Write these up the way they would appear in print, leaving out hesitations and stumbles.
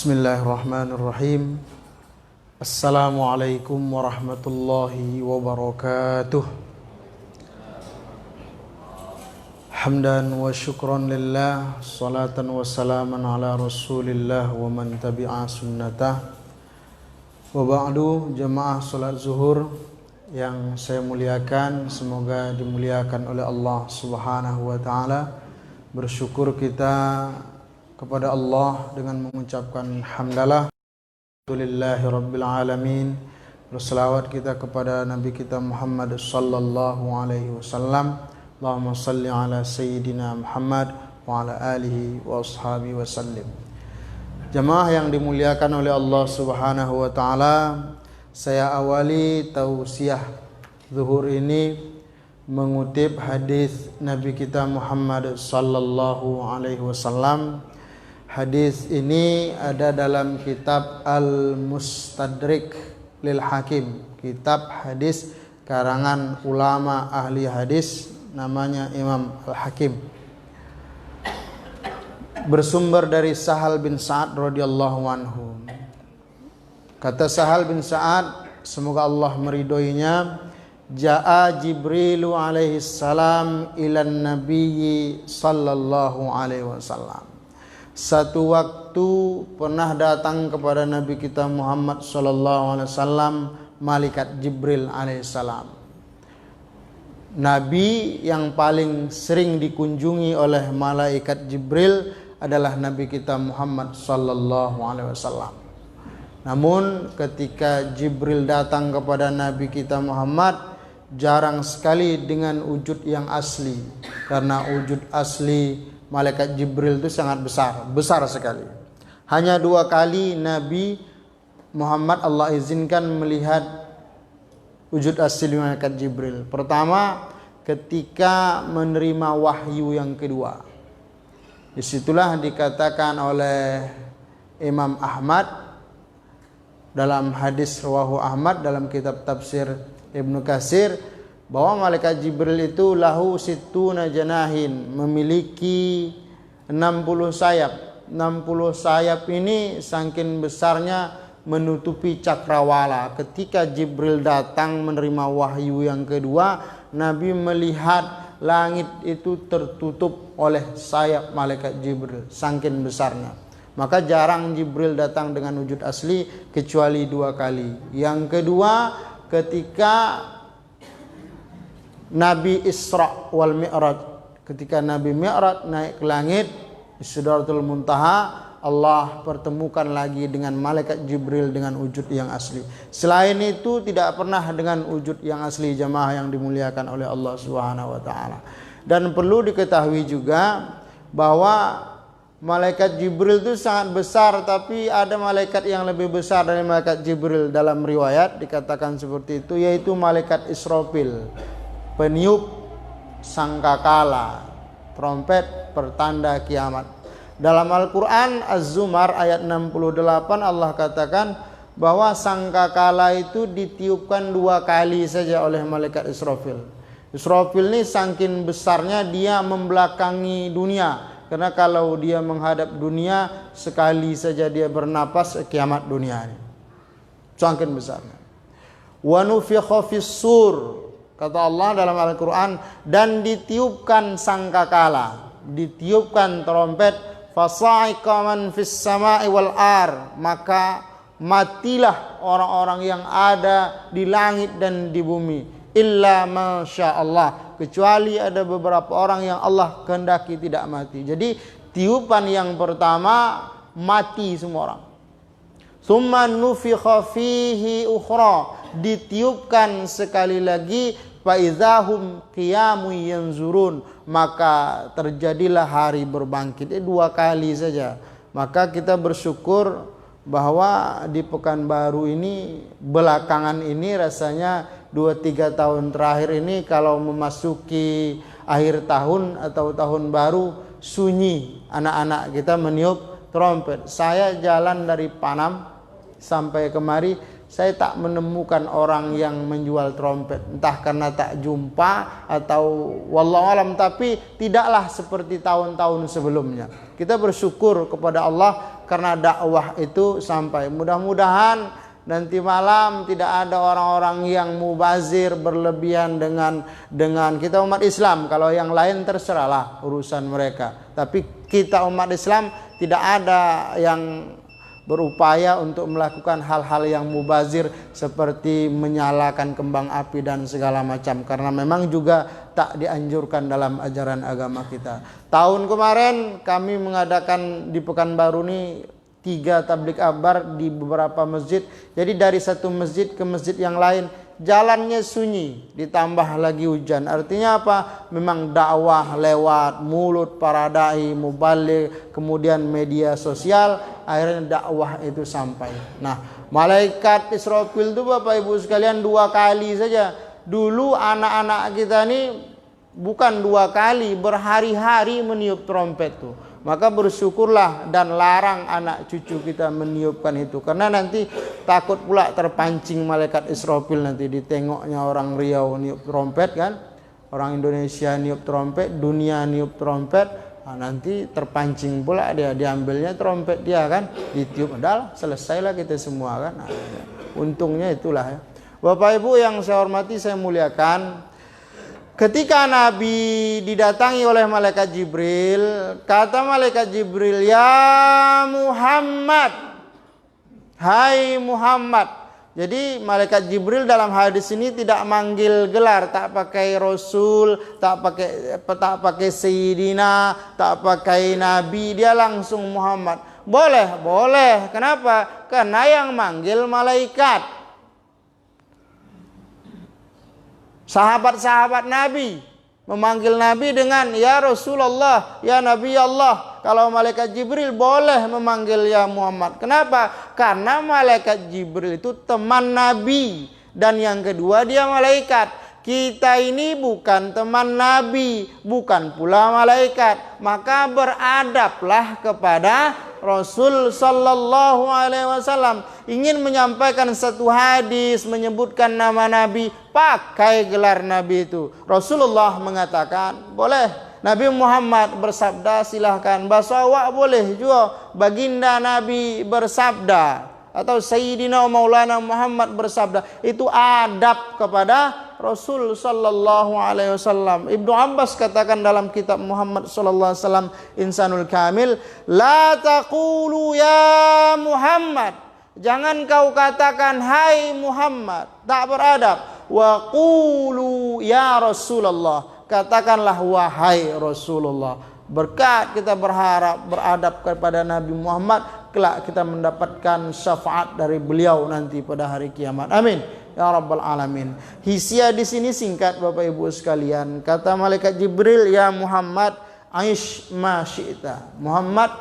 Bismillahirrahmanirrahim. Assalamualaikum warahmatullahi wabarakatuh. Hamdan wa syukran lillah, salatan wa salaman ala rasulillah wa man tabi'a sunnatah. Wa ba'du, jamaah salat zuhur yang saya muliakan, semoga dimuliakan oleh Allah Subhanahu wa taala. Bersyukur kita kepada Allah dengan mengucapkan hamdalah, alhamdulillahi rabbil alamin. Berselawat kita kepada Nabi kita Muhammad sallallahu alaihi wasallam. Allahumma salli ala sayyidina Muhammad wa ala alihi wa ashabihi wasallim. Jamaah yang dimuliakan oleh Allah Subhanahu wa taala, saya awali tausiah zuhur ini mengutip hadis Nabi kita Muhammad sallallahu alaihi wasallam. Hadis ini ada dalam kitab Al-Mustadrik lil Hakim, kitab hadis karangan ulama ahli hadis, namanya Imam Al-Hakim. Bersumber dari Sahal bin Sa'ad radhiyallahu anhu. Kata Sahal bin Sa'ad, semoga Allah meridhoinya, Ja'a Jibrilu alaihi salam ilan nabiyyi sallallahu alaihi wasallam. Satu waktu pernah datang kepada Nabi kita Muhammad sallallahu alaihi wasallam malaikat Jibril alaihi salam. Nabi yang paling sering dikunjungi oleh malaikat Jibril adalah Nabi kita Muhammad sallallahu alaihi wasallam. Namun ketika Jibril datang kepada Nabi kita Muhammad, jarang sekali dengan wujud yang asli, karena wujud asli malaikat Jibril itu sangat besar sekali. Hanya 2 kali Nabi Muhammad Allah izinkan melihat wujud asli malaikat Jibril. Pertama, ketika menerima wahyu yang kedua. Disitulah dikatakan oleh Imam Ahmad dalam hadis rawahu Ahmad dalam kitab tafsir Ibnu Katsir, bahwa malaikat Jibril itu lahu situna janahin, memiliki 60 sayap. 60 sayap ini saking besarnya menutupi cakrawala. Ketika Jibril datang menerima wahyu yang kedua, Nabi melihat langit itu tertutup oleh sayap malaikat Jibril, saking besarnya. Maka jarang Jibril datang dengan wujud asli kecuali 2 kali. Yang kedua, ketika Nabi Isra wal Mi'raj, ketika Nabi Mi'raj naik ke langit di Sidratul Muntaha, Allah pertemukan lagi dengan malaikat Jibril dengan wujud yang asli. Selain itu tidak pernah dengan wujud yang asli, jamaah yang dimuliakan oleh Allah Subhanahu wa taala. Dan perlu diketahui juga bahwa malaikat Jibril itu sangat besar, tapi ada malaikat yang lebih besar dari malaikat Jibril. Dalam riwayat dikatakan seperti itu, yaitu malaikat Israfil, peniup sangkakala, trompet pertanda kiamat. Dalam Al-Quran Az-Zumar ayat 68 Allah katakan bahwa sangkakala itu ditiupkan 2 kali saja oleh malaikat Israfil. Israfil ini saking besarnya dia membelakangi dunia, karena kalau dia menghadap dunia sekali saja dia bernapas, kiamat dunia ini. Saking besarnya. Wa nufikha fis sur, kata Allah dalam Al-Quran, dan ditiupkan sangkakala, ditiupkan trompet, fasa'iqa man fis sama'i wal ar, maka matilah orang-orang yang ada di langit dan di bumi, illa masya Allah, kecuali ada beberapa orang yang Allah kehendaki tidak mati. Jadi tiupan yang pertama mati semua orang. Tsumma nufikha fihi ukhra, ditiupkan sekali lagi, faizahum qiyamun yanzurun, maka terjadilah hari berbangkit. 2 kali saja. Maka kita bersyukur bahwa di Pekanbaru ini belakangan ini rasanya 2-3 tahun terakhir ini kalau memasuki akhir tahun atau tahun baru, sunyi anak-anak kita meniup trompet. Saya jalan dari Panam sampai kemari, saya tak menemukan orang yang menjual trompet, entah karena tak jumpa atau wallahu alam, tapi tidaklah seperti tahun-tahun sebelumnya. Kita bersyukur kepada Allah karena dakwah itu sampai. Mudah-mudahan nanti malam tidak ada orang-orang yang mubazir berlebihan dengan kita umat Islam. Kalau yang lain terserahlah urusan mereka. Tapi kita umat Islam tidak ada yang berupaya untuk melakukan hal-hal yang mubazir seperti menyalakan kembang api dan segala macam, karena memang juga tak dianjurkan dalam ajaran agama kita. Tahun kemarin kami mengadakan di Pekanbaru ini 3 tablik akbar di beberapa masjid. Jadi dari satu masjid ke masjid yang lain jalannya sunyi, ditambah lagi hujan. Artinya apa? Memang dakwah lewat mulut para dai, mubaligh, kemudian media sosial, akhirnya dakwah itu sampai. Nah, malaikat Israfil itu Bapak Ibu sekalian 2 kali saja. Dulu anak-anak kita ini bukan 2 kali, berhari-hari meniup trompet tuh. Maka bersyukurlah dan larang anak cucu kita meniupkan itu, karena nanti takut pula terpancing malaikat Israfil. Nanti ditengoknya orang Riau niup trompet kan, orang Indonesia niup trompet, dunia niup trompet, nah, nanti terpancing pula dia, diambilnya trompet dia kan, ditiup, adalah selesailah kita semua kan. Nah, untungnya itulah ya. Bapak Ibu yang saya hormati, saya muliakan, ketika Nabi didatangi oleh malaikat Jibril, kata malaikat Jibril, "Ya Muhammad, hai Muhammad." Jadi malaikat Jibril dalam hadis ini tidak manggil gelar, tak pakai Rasul, tak pakai Sayyidina, tak pakai Nabi, dia langsung Muhammad. Boleh. Kenapa? Karena yang manggil malaikat. Sahabat-sahabat Nabi memanggil Nabi dengan ya Rasulullah, ya Nabi Allah. Kalau malaikat Jibril boleh memanggil ya Muhammad. Kenapa? Karena malaikat Jibril itu teman Nabi. Dan yang kedua, dia malaikat. Kita ini bukan teman Nabi, bukan pula malaikat. Maka beradablah kepada Rasul sallallahu alaihi wasallam. Ingin menyampaikan satu hadis, menyebutkan nama Nabi, pakai gelar Nabi itu. Rasulullah mengatakan, boleh. Nabi Muhammad bersabda, silahkan. Bahasa awak boleh juga. Baginda Nabi bersabda, atau Sayyidina Maulana Muhammad bersabda. Itu adab kepada Rasul sallallahu alaihi wasallam. Ibnu Abbas katakan dalam kitab Muhammad sallallahu alaihi wasallam Insanul Kamil, la taqulu ya Muhammad. Jangan kau katakan hai Muhammad, tak beradab. Wa qulu ya Rasulullah. Katakanlah wahai Rasulullah. Berkat kita berharap beradab kepada Nabi Muhammad, kelak kita mendapatkan syafaat dari beliau nanti pada hari kiamat. Amin ya rabbal alamin. Hisia di sini singkat Bapak Ibu sekalian. Kata malaikat Jibril, ya Muhammad, aish ma syi'ta. Muhammad,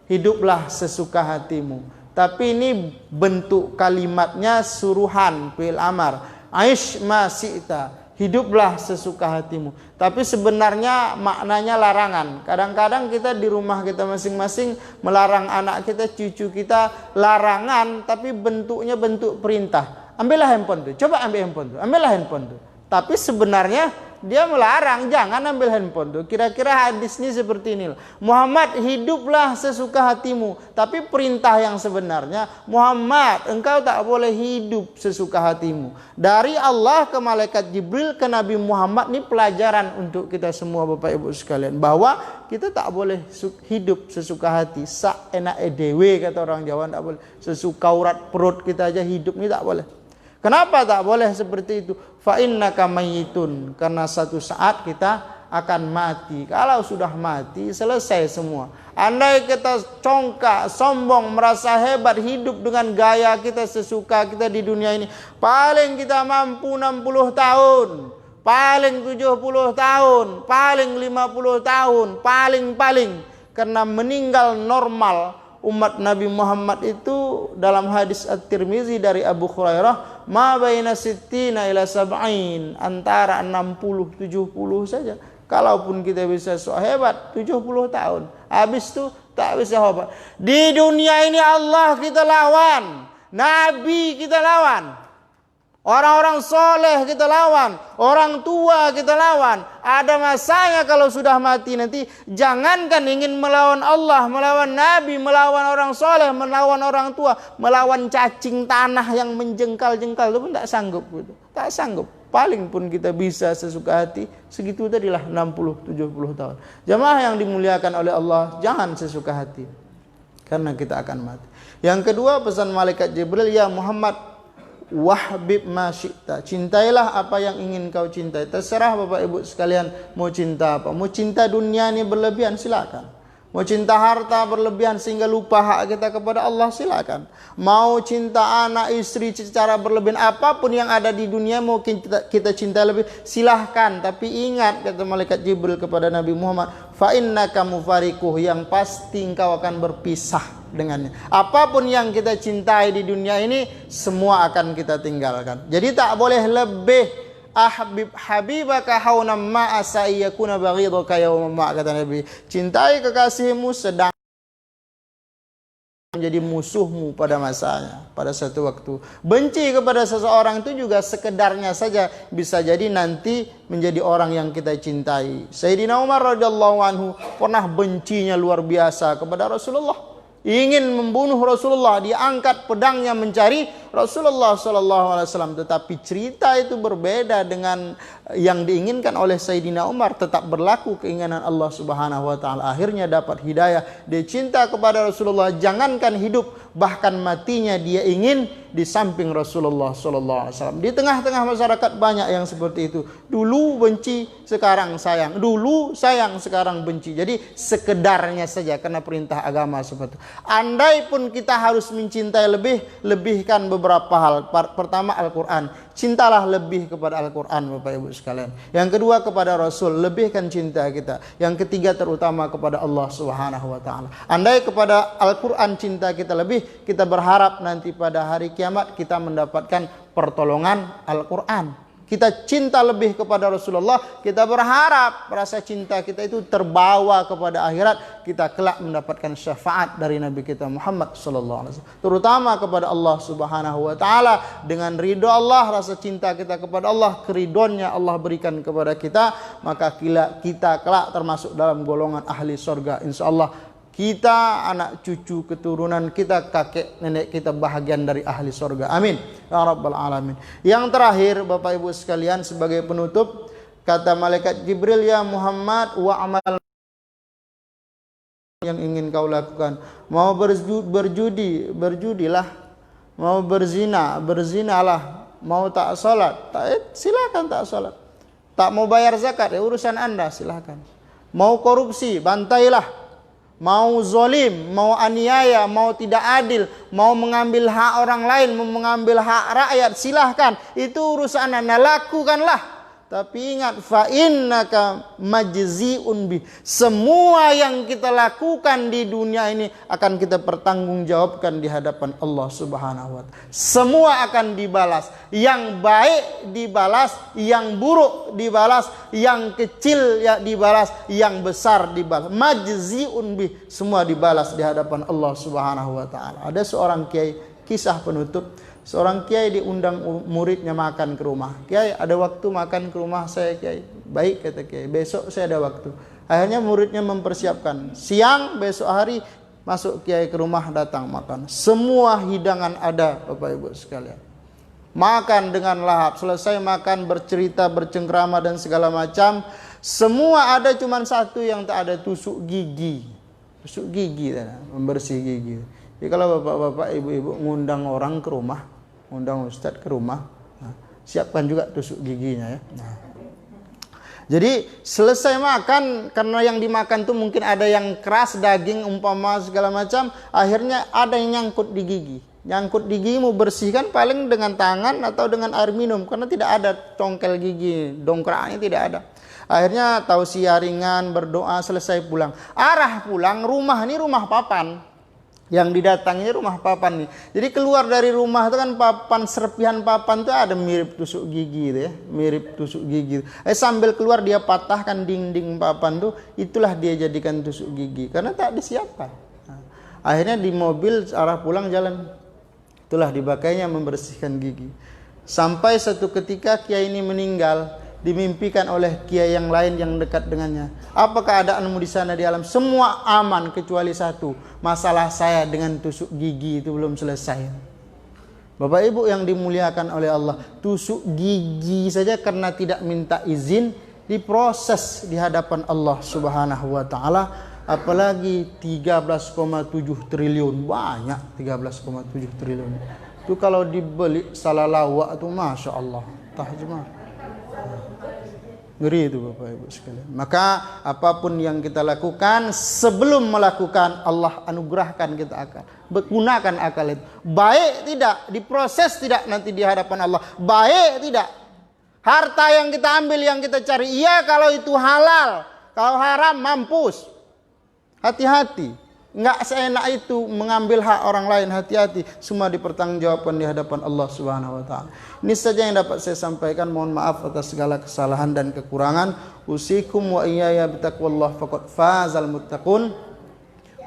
hiduplah sesuka hatimu. Tapi ini bentuk kalimatnya suruhan, fi'il amar. Aish ma syi'ta. Hiduplah sesuka hatimu. Tapi sebenarnya maknanya larangan. Kadang-kadang kita di rumah kita masing-masing melarang anak kita, cucu kita, larangan, tapi bentuknya bentuk perintah. Ambillah handphone tuh, coba ambil handphone tuh, ambillah handphone tuh. Tapi sebenarnya dia melarang, jangan ambil handphone tuh. Kira-kira hadis ini seperti ini. Muhammad, hiduplah sesuka hatimu. Tapi perintah yang sebenarnya, Muhammad, engkau tak boleh hidup sesuka hatimu. Dari Allah ke malaikat Jibril ke Nabi Muhammad, ini pelajaran untuk kita semua Bapak Ibu sekalian. Bahwa kita tak boleh hidup sesuka hati. Sak enak edewe kata orang Jawa, tak boleh. Sesuka urat perut kita aja hidup ini tak boleh. Kenapa tak boleh seperti itu? Fa innaka mayyitun, karena satu saat kita akan mati. Kalau sudah mati, selesai semua. Andai kita congkak, sombong, merasa hebat, hidup dengan gaya kita sesuka kita di dunia ini, paling kita mampu 60 tahun, paling 70 tahun, paling 50 tahun, paling. Karena meninggal normal umat Nabi Muhammad itu dalam hadis At-Tirmizi dari Abu Hurairah, ma baina sittina ila sab'in, antara 60-70 saja. Kalaupun kita bisa so hebat 70 tahun, habis itu tak bisa hebat. Di dunia ini Allah kita lawan, Nabi kita lawan, Orang-orang soleh kita lawan, orang tua kita lawan. Ada masanya kalau sudah mati nanti, jangankan ingin melawan Allah, melawan Nabi, melawan orang soleh, melawan orang tua, melawan cacing tanah yang menjengkal-jengkal itu pun tak sanggup. Gitu. Tak sanggup. Paling pun kita bisa sesuka hati, segitu tadilah 60-70 tahun. Jamaah yang dimuliakan oleh Allah, jangan sesuka hati. Karena kita akan mati. Yang kedua, pesan malaikat Jibril, ya Muhammad, wahbib ma syi'ta, cintailah apa yang ingin kau cintai. Terserah Bapak Ibu sekalian mau cinta apa. Mau cinta dunia ini berlebihan, silakan. Mau cinta harta berlebihan sehingga lupa hak kita kepada Allah, silakan. Mau cinta anak istri secara berlebihan, apapun yang ada di dunia mau kita cinta lebih, silahkan. Tapi ingat, kata malaikat Jibril kepada Nabi Muhammad, fa innaka mufariquh, yang pasti engkau akan berpisah dengannya. Apapun yang kita cintai di dunia ini, semua akan kita tinggalkan. Jadi tak boleh lebih. Ahbib habibaka haunam ma asayyakuna baghidaka yawma ma, kata Nabi. Cintai kekasihmu sedang menjadi musuhmu pada masanya, pada satu waktu. Benci kepada seseorang itu juga sekedarnya saja bisa jadi nanti menjadi orang yang kita cintai. Sayyidina Umar radhiyallahu anhu pernah bencinya luar biasa kepada Rasulullah. Ingin membunuh Rasulullah, dia angkat pedangnya mencari Rasulullah SAW. Tetapi cerita itu berbeda dengan yang diinginkan oleh Sayyidina Umar. Tetap berlaku keinginan Allah Subhanahu Wa Taala. Akhirnya dapat hidayah. Dia cinta kepada Rasulullah. Jangankan hidup, bahkan matinya dia ingin di samping Rasulullah SAW. Di tengah-tengah masyarakat banyak yang seperti itu. Dulu benci, sekarang sayang. Dulu sayang, sekarang benci. Jadi sekedarnya saja karena perintah agama seperti itu. Andai pun kita harus mencintai lebih, lebihkan beberapa hal. Pertama, Al-Quran. Cintalah lebih kepada Al-Quran, Bapak Ibu sekalian. Yang kedua, kepada Rasul, lebihkan cinta kita. Yang ketiga, terutama kepada Allah Subhanahu Wa Taala. Andai kepada Al-Quran cinta kita lebih, kita berharap nanti pada hari kiamat kita mendapatkan pertolongan Al-Quran. Kita cinta lebih kepada Rasulullah, kita berharap rasa cinta kita itu terbawa kepada akhirat, kita kelak mendapatkan syafaat dari Nabi kita Muhammad sallallahu alaihi wasallam. Terutama kepada Allah Subhanahu wa taala, dengan ridho Allah, rasa cinta kita kepada Allah, keridhoannya Allah berikan kepada kita, maka kita kelak termasuk dalam golongan ahli surga insyaallah. Kita, anak cucu, keturunan kita, kakek nenek kita bahagian dari ahli surga. Amin ya rabbal alamin. Yang terakhir Bapak Ibu sekalian, sebagai penutup, kata malaikat Jibril, ya Muhammad, wa amal yang ingin kau lakukan. Mau berjudi, berjudilah. Mau berzina, berzinalah. Mau tak salat, silakan tak salat. Tak mau bayar zakat, ya urusan Anda, silakan. Mau korupsi, bantailah. Mau zolim, mau aniaya, mau tidak adil, mau mengambil hak orang lain, mau mengambil hak rakyat, silahkan. Itu urusan Anda, lakukanlah. Tapi ingat, fa innaka majzi'un bi. Semua yang kita lakukan di dunia ini akan kita pertanggungjawabkan di hadapan Allah Subhanahu wa taala. Semua akan dibalas. Yang baik dibalas, yang buruk dibalas, yang kecil ya dibalas, yang besar dibalas. Majzi'un bi. Semua dibalas di hadapan Allah Subhanahu wa taala. Ada seorang kiai, kisah penutup. Seorang kiai diundang muridnya makan ke rumah. Kiai, ada waktu makan ke rumah saya, Kiai? Baik, kata Kiai, besok saya ada waktu. Akhirnya muridnya mempersiapkan. Siang besok hari masuk Kiai ke rumah, datang makan. Semua hidangan ada, Bapak Ibu sekalian. Makan dengan lahap. Selesai makan, bercerita, bercengkrama dan segala macam. Semua ada, cuman satu yang tak ada, tusuk gigi. Tusuk gigi, membersih gigi. Jadi kalau bapak-bapak, ibu-ibu ngundang orang ke rumah, undang ustadz ke rumah, siapkan juga tusuk giginya ya. Jadi selesai makan, karena yang dimakan tuh mungkin ada yang keras, daging umpama segala macam, akhirnya ada yang nyangkut di gigi. Nyangkut di gigi, mau bersihkan paling dengan tangan atau dengan air minum, karena tidak ada congkel gigi, dongkraknya tidak ada. Akhirnya tausiah ringan, berdoa, selesai pulang. Arah pulang, rumah ini rumah papan. Yang didatanginya rumah papan nih. Jadi keluar dari rumah itu kan papan, serpihan papan itu ada mirip tusuk gigi itu ya, mirip tusuk gigi. Sambil keluar dia patahkan dinding papan tuh, itulah dia jadikan tusuk gigi karena tak disiapkan. Akhirnya di mobil arah pulang jalan, itulah dibakainya membersihkan gigi. Sampai satu ketika kiai ini meninggal, dimimpikan oleh kiai yang lain yang dekat dengannya. Apa keadaanmu di sana di alam? Semua aman kecuali satu. Masalah saya dengan tusuk gigi itu belum selesai. Bapak Ibu yang dimuliakan oleh Allah, tusuk gigi saja karena tidak minta izin diproses di hadapan Allah Subhanahu wa taala, apalagi 13,7 triliun. Banyak 13,7 triliun. Itu kalau dibeli salah lawak itu Masya Allah. Tahjumah. Ngeri itu Bapak Ibu sekalian. Maka apapun yang kita lakukan, sebelum melakukan Allah anugerahkan kita akal. Gunakan akal itu. Baik tidak, diproses tidak nanti di hadapan Allah. Baik tidak. Harta yang kita ambil, yang kita cari, iya kalau itu halal. Kalau haram mampus. Hati-hati. Enggak seenak itu mengambil hak orang lain, hati-hati. Semua dipertanggungjawabkan di hadapan Allah Subhanahu wa taala. Ini saja yang dapat saya sampaikan. Mohon maaf atas segala kesalahan dan kekurangan. Usikum wa iyaya bitaqwallah faqad fazal muttaqun.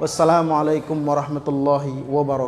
Wassalamualaikum warahmatullahi wabarakatuh.